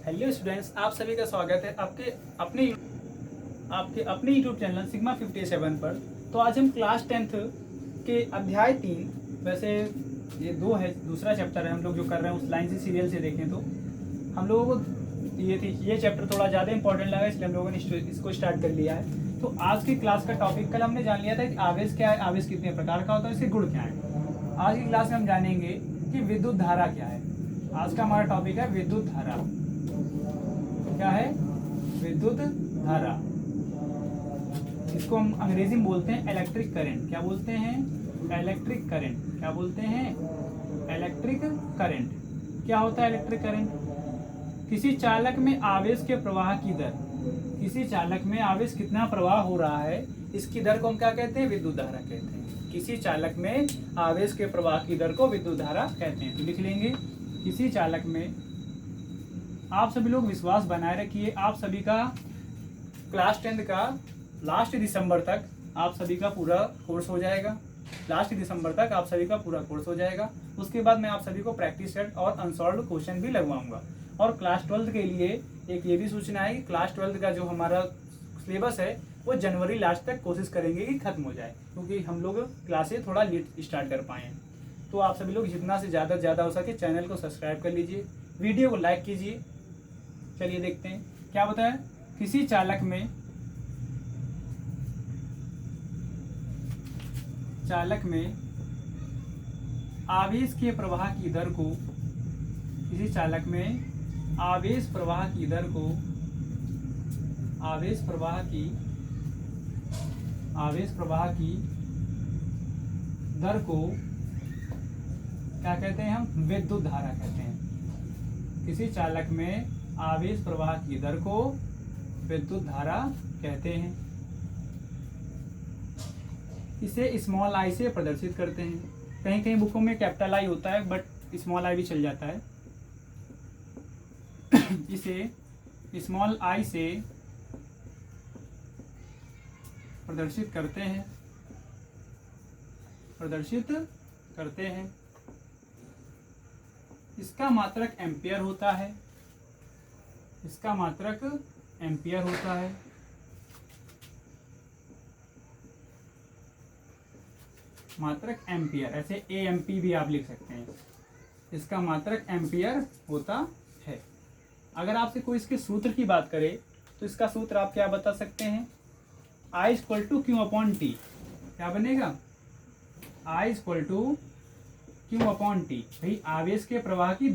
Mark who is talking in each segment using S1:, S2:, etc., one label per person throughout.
S1: Hello students, आप सभी का स्वागत है आपके अपने यूट्यूब चैनल सिग्मा 57 पर। तो आज हम क्लास 10th के अध्याय 3, वैसे ये दो है, दूसरा चैप्टर है हम लोग जो कर रहे हैं उस लाइन से सीरियल से देखें तो हम लोगों को ये चैप्टर थोड़ा ज़्यादा इंपॉर्टेंट लगा, इसलिए हम लोगों ने इसको स्टार्ट कर लिया है। तो आज की क्लास का टॉपिक, कल हमने जान लिया था कि आवेश क्या है, आवेश कितने प्रकार का होता है, इसके गुण क्या है। आज की क्लास में हम जानेंगे कि विद्युत धारा क्या है। आज का हमारा टॉपिक है विद्युत धारा। क्या है? विद्युत धारा। इसको हम अंग्रेजी में बोलते हैं इलेक्ट्रिक करंट। क्या बोलते हैं? Electric current. क्या बोलते हैं? Electric current. क्या होता है इलेक्ट्रिक करंट? किसी चालक में आवेश के प्रवाह की दर, किसी चालक में आवेश कितना प्रवाह हो रहा है, इसकी दर को हम क्या कहते हैं? विद्युत धारा कहते हैं। किसी चालक में आवेश के प्रवाह की दर को विद्युत धारा कहते हैं। तो लिख लेंगे, किसी चालक में। आप सभी लोग विश्वास बनाए रखिए, आप सभी का क्लास 10th का लास्ट दिसंबर तक आप सभी का पूरा कोर्स हो जाएगा। लास्ट दिसंबर तक आप सभी का पूरा कोर्स हो जाएगा। उसके बाद मैं आप सभी को प्रैक्टिस सेट और अनसॉल्व्ड क्वेश्चन भी लगवाऊंगा। और क्लास 12th के लिए एक ये भी सूचना है कि क्लास 12th का जो हमारा सिलेबस है वो जनवरी लास्ट तक कोशिश करेंगे कि खत्म हो जाए, क्योंकि हम लोग क्लासेस थोड़ा लेट स्टार्ट कर पाए हैं। तो आप सभी लोग जितना से ज़्यादा हो सके चैनल को सब्सक्राइब कर लीजिए, वीडियो को लाइक कीजिए। चलिए देखते हैं क्या बताया। किसी चालक में आवेश के प्रवाह की दर को, किसी चालक में आवेश प्रवाह की दर को, आवेश प्रवाह की दर को क्या कहते हैं? हम विद्युत धारा कहते हैं। किसी चालक में आवेश प्रवाह की दर को विद्युत धारा कहते हैं। इसे स्मॉल आई से प्रदर्शित करते हैं। कहीं कहीं बुकों में कैपिटल आई होता है, बट स्मॉल आई भी चल जाता है। इसे स्मॉल आई से प्रदर्शित करते हैं। इसका मात्रक एम्पियर होता है। मात्रक एम्पियर, ऐसे AMP भी आप लिख सकते हैं। इसका मात्रक एम्पियर होता है। अगर आपसे कोई इसके सूत्र की बात करे तो इसका सूत्र आप क्या बता सकते हैं? I = Q/T। क्या बनेगा? I = Q/T। भाई आवेश के प्रवाह की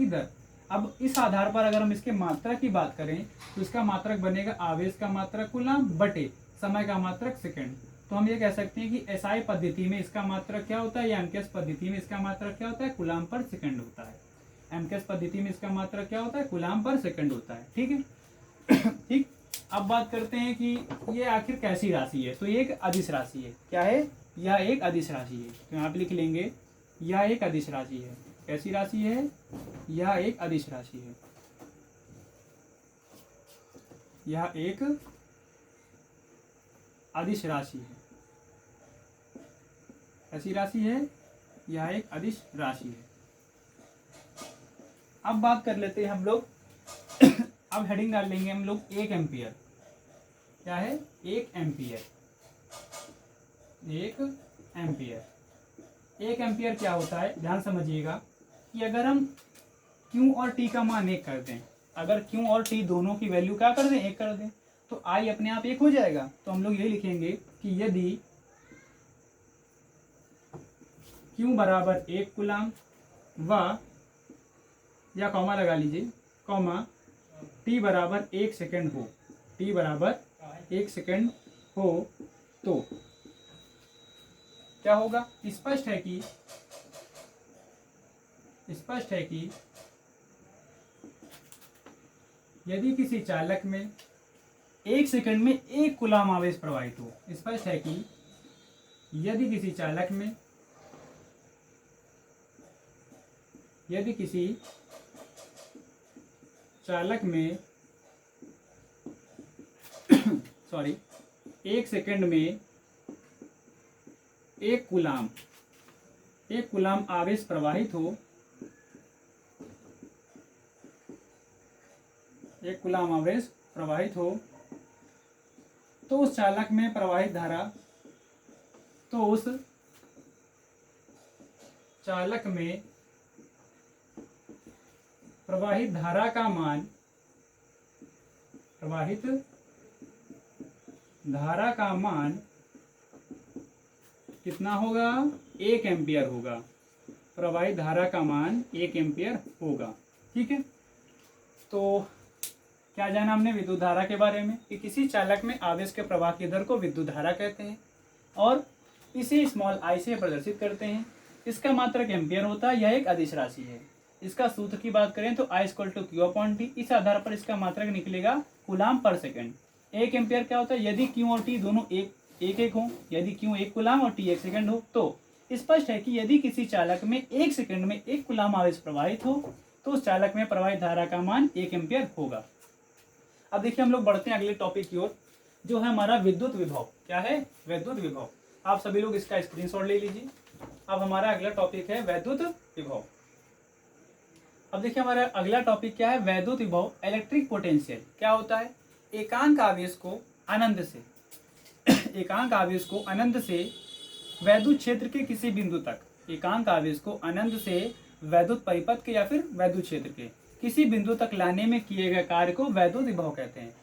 S1: दर। अब इस आधार पर अगर हम इसके मात्रक की बात करें तो इसका मात्रक बनेगा आवेश का मात्रक कूलम बटे समय का मात्रक सेकंड। तो हम ये कह सकते हैं कि SI पद्धति में इसका मात्रक क्या होता है, या एमकेएस पद्धति में इसका मात्रक क्या होता है? कूलम पर सेकंड होता है। एमकेएस पद्धति में इसका मात्रक क्या होता है? कूलम पर सेकंड होता है। ठीक है। ठीक। अब बात करते हैं कि ये आखिर कैसी राशि है। तो ये एक अदिश राशि है। क्या है? यह एक अदिश राशि है। तो यहाँ पे लिख लेंगे, यह एक अदिश राशि है। कैसी राशि है? यह एक अदिश राशि है। यह एक अदिश राशि है। ऐसी राशि है, यह एक अदिश राशि है। अब बात कर लेते हैं हम लोग अब हेडिंग डाल लेंगे हम लोग 1 एम्पियर। क्या है? 1 एम्पियर। 1 एम्पियर क्या होता है? ध्यान समझिएगा कि अगर हम Q और T का मान 1 कर दें, अगर Q और T दोनों की वैल्यू क्या कर दें? 1 कर दें, तो I अपने आप 1 हो जाएगा। तो हम लोग ये लिखेंगे कि यदि Q बराबर 1 कूलम व, या कॉमा लगा लीजिए, कॉमा, T बराबर 1 सेकेंड हो, T बराबर 1 सेकेंड हो, तो क्या होगा? स्पष्ट है कि यदि किसी चालक में 1 सेकंड में 1 कूलम आवेश प्रवाहित हो, स्पष्ट है कि यदि किसी चालक में 1 सेकंड में 1 कूलम आवेश प्रवाहित हो, 1 कूलाम आवेश प्रवाहित हो तो उस चालक में प्रवाहित धारा, तो उस चालक में प्रवाहित धारा का मान, प्रवाहित धारा का मान कितना होगा? 1 एम्पियर होगा। प्रवाहित धारा का मान 1 एम्पियर होगा। ठीक है, तो क्या जाना हमने विद्युत धारा के बारे में कि किसी चालक में आवेश के प्रवाह की दर को विद्युत धारा कहते हैं और इसे स्मॉल आई से प्रदर्शित करते हैं। इसका मात्रक एम्पियर होता है। यह एक अदिश राशि है। इसका सूत्र की बात करें तो I = Q/T। इस आधार पर इसका मात्रक निकलेगा कूलाम पर सेकंड। 1 एम्पियर क्या होता है? यदि Q और T दोनों एक हो, यदि Q 1 कूलाम और T 1 सेकंड हो, तो स्पष्ट है कि यदि किसी चालक में 1 सेकंड में 1 कूलाम आवेश प्रवाहित हो तो उस चालक में प्रवाहित धारा का मान 1 एम्पियर होगा। अब देखिए हम लोग बढ़ते हैं अगले टॉपिक की ओर, जो है हमारा विद्युत विभव। क्या है? विद्युत विभव। आप सभी लोग इसका स्क्रीनशॉट ले लीजिए। अब हमारा अगला टॉपिक है वैद्युत विभव। अब देखिए हमारा अगला टॉपिक क्या है? वैद्युत विभव, इलेक्ट्रिक पोटेंशियल। क्या होता है? एकांक आवेश को अनंत से एकांक आवेश को अनंत से वैद्युत क्षेत्र के किसी बिंदु तक, एकांक आवेश को अनंत से वैद्युत परिपथ के या फिर वैद्युत क्षेत्र के किसी बिंदु तक लाने में किए गए कार्य को वैद्युत विभव कहते हैं।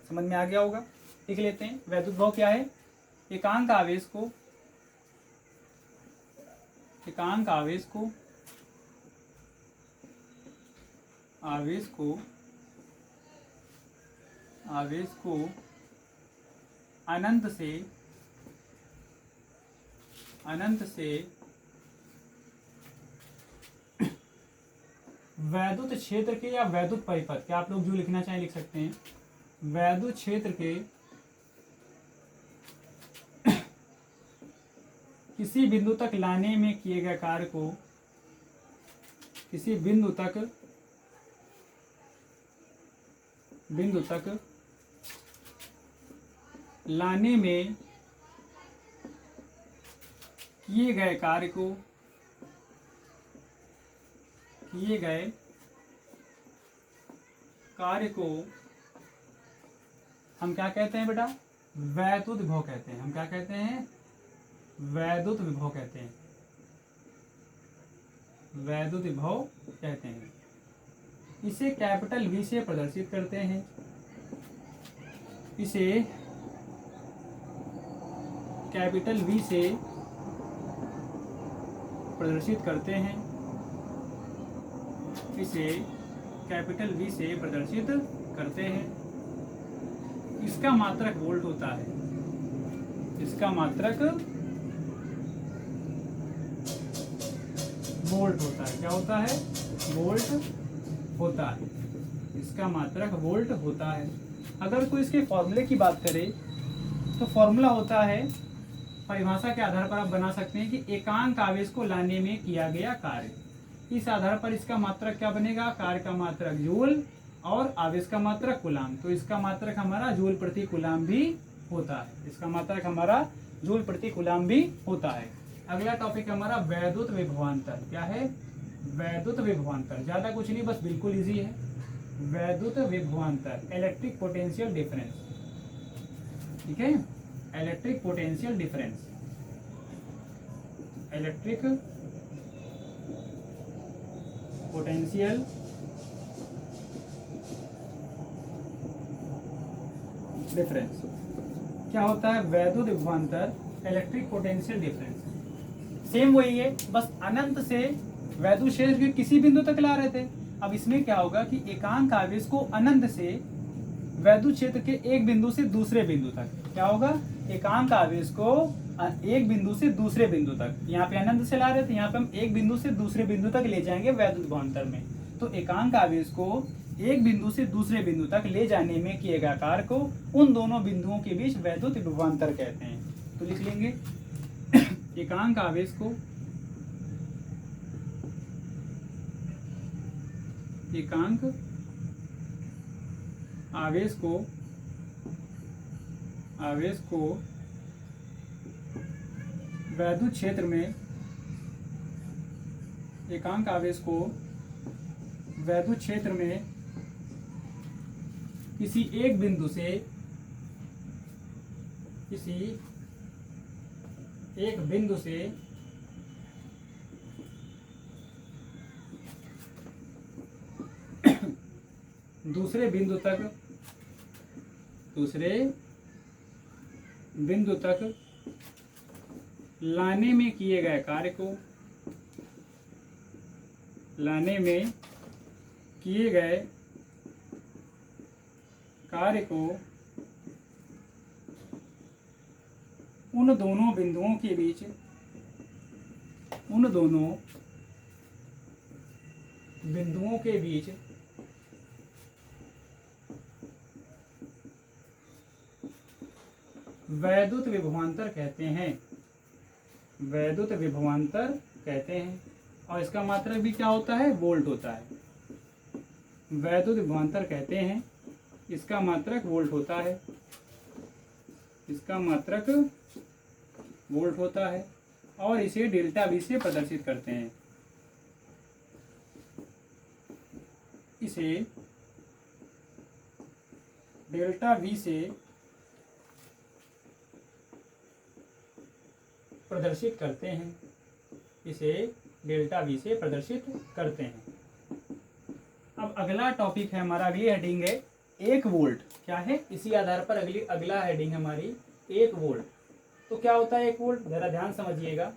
S1: समझ में आ गया होगा? लिख लेते हैं। वैद्युत विभव क्या है? एकांक आवेश को अनंत से वैद्युत क्षेत्र के या वैद्युत परिपथ, क्या आप लोग जो लिखना चाहें लिख सकते हैं, वैद्युत क्षेत्र के किसी बिंदु तक लाने में किए गए कार्य को, किसी बिंदु तक लाने में किए गए कार्य को हम क्या कहते हैं बेटा? वैद्युत विभव कहते हैं। हम क्या कहते हैं? वैद्युत विभव कहते हैं। वैद्युत विभव कहते हैं। इसे कैपिटल V से प्रदर्शित करते हैं। इसे कैपिटल V से प्रदर्शित करते हैं। इसे कैपिटल V से प्रदर्शित करते हैं। इसका मात्रक वोल्ट होता है। इसका मात्रक वोल्ट होता है। क्या होता है? वोल्ट होता है। इसका मात्रक वोल्ट होता है। अगर कोई इसके फॉर्मूले की बात करें तो फॉर्मूला होता है, परिभाषा के आधार पर आप बना सकते हैं कि एकांक आवेश को लाने में किया गया कार्य। इस आधार पर इसका मात्रक क्या बनेगा? कार्य का मात्रक जूल और आवेश का मात्रक कूलाम। तो इसका मात्रक हमारा जूल प्रति कूलाम भी होता है। इसका मात्रक हमारा जूल प्रति कूलाम भी होता है। अगला टॉपिक हमारा वैद्युत विभवांतर। क्या है? वैद्युत विभवांतर। ज्यादा कुछ नहीं, बस बिल्कुल इजी है। वैद्युत विभवांतर, इलेक्ट्रिक पोटेंशियल डिफरेंस। ठीक है, electric potential difference. Electric potential difference क्या होता है? वैद्युत विभवांतर, इलेक्ट्रिक पोटेंशियल डिफरेंस। सेम वही है, बस अनंत से वैद्युत क्षेत्र के किसी बिंदु तक ला रहे थे। अब इसमें क्या होगा कि एकांक आवेश को अनंत से वैद्युत क्षेत्र के एक बिंदु से दूसरे बिंदु तक, क्या होगा? एकांक आवेश को एक बिंदु से दूसरे बिंदु तक, यहाँ पे अनंत से ला रहे थे, यहाँ पे हम एक बिंदु से दूसरे बिंदु तक ले जाएंगे वैद्युत विभवांतर में। तो एकांक आवेश को एक बिंदु से दूसरे बिंदु तक ले जाने में किए गए कार्य को उन दोनों बिंदुओं के बीच वैद्युत विभवांतर कहते हैं। तो लिख लेंगे एकांक आवेश को वैद्युत क्षेत्र में, एकांक आवेश को वैद्युत क्षेत्र में किसी एक बिंदु से किसी एक बिंदु से दूसरे बिंदु तक लाने में किए गए कार्य को उन दोनों बिंदुओं के बीच वैद्युत विभवांतर कहते हैं। और इसका मात्रक भी क्या होता है? वोल्ट होता है। वैद्युत विभवांतर कहते हैं, इसका मात्रक वोल्ट होता है। और इसे डेल्टा वी से प्रदर्शित करते हैं। इसे डेल्टा वी से प्रदर्शित करते हैं। अब अगला टॉपिक है हमारा, अगली हेडिंग है 1 वोल्ट। क्या है? इसी आधार पर अगला हेडिंग है हमारी 1 वोल्ट। तो क्या होता है 1 वोल्ट? जरा ध्यान समझिएगा।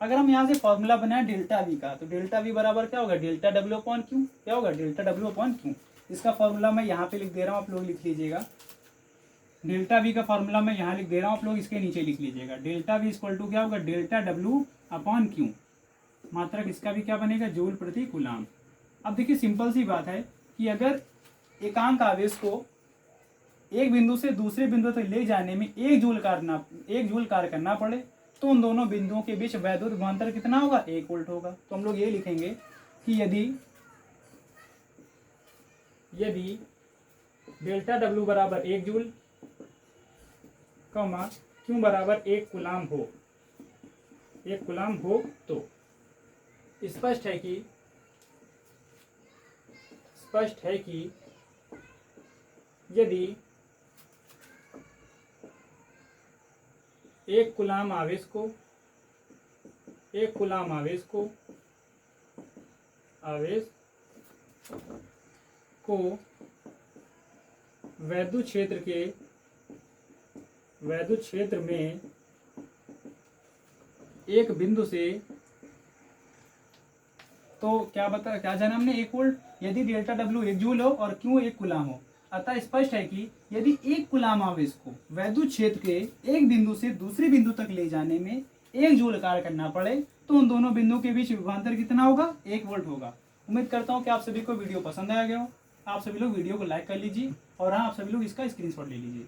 S1: अगर हम यहाँ से फॉर्मूला बनाए डेल्टा वी का, तो डेल्टा वी बराबर क्या होगा? Delta W upon Q. क्या होगा? Delta W upon Q. इसका फॉर्मूला मैं यहाँ पे लिख दे रहा हूँ, आप लोग लिख लीजिएगा। डेल्टा वी का फॉर्मूला मैं यहाँ लिख दे रहा हूँ, आप लोग इसके नीचे लिख लीजिएगा। डेल्टा वी इक्वल टू क्या होगा? Delta W upon Q. मात्रक इसका भी क्या बनेगा? जूल प्रति कूलाम। अब देखिए सिंपल सी बात है कि अगर एकांक आवेश को एक बिंदु से दूसरे बिंदु तक ले जाने में 1 जूल कार्य करना पड़े, तो उन दोनों बिंदुओं के बीच वैद्युत विभवांतर कितना होगा? 1 वोल्ट होगा। तो हम लोग ये लिखेंगे कि यदि डेल्टा डब्ल्यू बराबर 1 जूल, क्यू बराबर 1 कूलाम हो तो स्पष्ट है कि यदि 1 कूलाम आवेश को वैद्युत क्षेत्र में एक बिंदु से, तो क्या जाना हमने? 1 वोल्ट। यदि डेल्टा डब्ल्यू 1 जूल हो और क्यू 1 कूलाम हो, अतः स्पष्ट है कि यदि 1 कूलाम आवेश को वैद्युत क्षेत्र के एक बिंदु से दूसरे बिंदु तक ले जाने में 1 जूल कार्य करना पड़े, तो उन दोनों बिंदुओं के बीच विभवांतर कितना होगा? 1 वोल्ट होगा। उम्मीद करता हूँ कि आप सभी को वीडियो पसंद आया गया हो। आप सभी लोग वीडियो को लाइक कर लीजिए और हाँ, आप सभी लोग इसका स्क्रीनशॉट ले लीजिए।